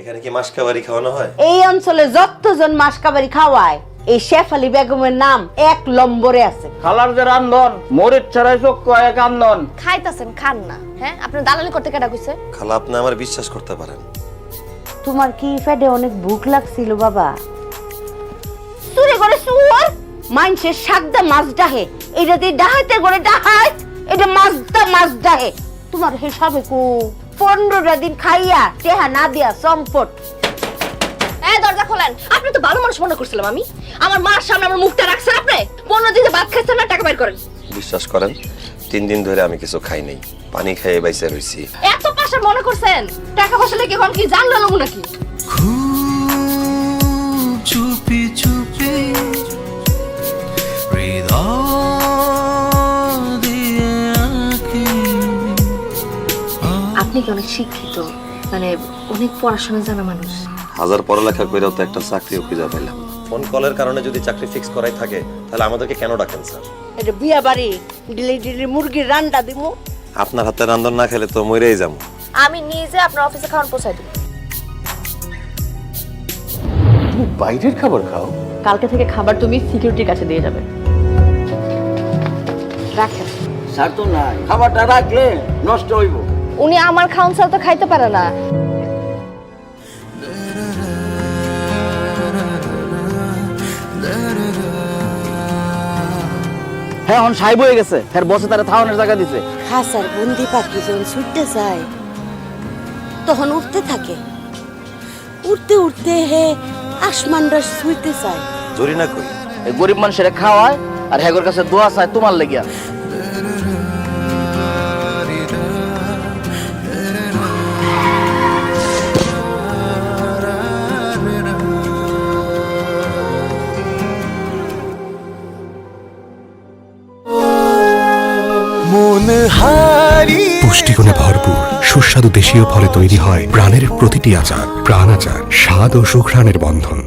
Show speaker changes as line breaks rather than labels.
এখানে কি মাসকাবারি খাওয়ানো হয়?
এই অঞ্চলে যতজন মাসকাবারি খাওয়ায় এই শেফালি বেগমের নাম 1 নম্বরে আছে।
খালার যে রান্ধন মরিচ ছাড়াই চোখ এক আন্দন
খাইতাছেন খান না, হ্যাঁ? আপনি দালালি করতে কেডা কইছে?
খালা আপনি আমার বিশ্বাস করতে পারেন।
তোমার কি পেটে অনেক ভুক লাগছিল বাবা? চুরি করে চুর মাইনসের শাকদা মাছ ডাহে, এটা দিয়ে ডাহাইতে করে ডাহাই, এটা মাছ ডাহে। তোমার হিসাবে কো 15টা দিন খাইয়া টেহা না দিয়া সম্পট।
দরজা খোলেন। আপনি তো ভালো মানুষ মনে করছিলাম আমি। আমার মার সামনে আমার মুখটা রাখছেন আপনি। 15 দিন ভাত খাইছেন না, টাকা বের করেন।
বিশ্বাস করেন 3 দিন ধরে আমি কিছু খাই নাই, পানি খেয়ে বাইসে রইছি।
এত পাশা মনে করছেন টাকা পয়সা লেগে এখন কি জান লালমু নাকি?
চুপি চুপি
আপনি কি অনেক শিক্ষিত, মানে অনেক পড়াশোনা জানা মানুষ।
হাজার পড়ালেখা কইরাও তো একটা চাকরিও খুঁজে পেলাম। ফোন কলের কারণে যদি চাকরি ফিক্স করাই থাকে তাহলে আমাদেরকে কেন ডাকেন স্যার?
এটা বিয়া বাড়ি, ডিলি মুরগির রান্না দিমু।
আপনার হাতে রান্ধন না খেলে তো মরেই যাবো।
আমি নিজে আপনার অফিসে খাওয়ান পৌঁছাই দেব।
তুমি বাইরের খাবার খাও?
কালকে থেকে খাবার তুমি সিকিউরিটির কাছে দিয়ে যাবে।
রাখেন।
স্যার তো নাই, খাবারটা রাখলে নষ্ট হইব।
উনি আমার খাওন ছাড়া তো খাইতে পারে না।
হ্যাঁ এখন সাহেব হয়ে গেছে, হ্যাঁ বসে তারা থাওয়ানোর জায়গা দিছে।
খাসার বন্দি পাখি যখন ছুটতে যায় তখন উঠতে থাকে, উঠতে উঠতে হে আসমানটা ছুঁইতে চায়।
জরি না কই
এই গরিব মানুষের খাওয়ায় আর হ্যাগোর কাছে দোয়া চায় তোমার লেগিয়া।
পুষ্টিগুণে ভরপুর সুস্বাদু দেশীয় ফলে তৈরি হয় প্রাণের প্রতিটি আচার। প্রাণ আচার, স্বাদ ও সুঘ্রাণের বন্ধন।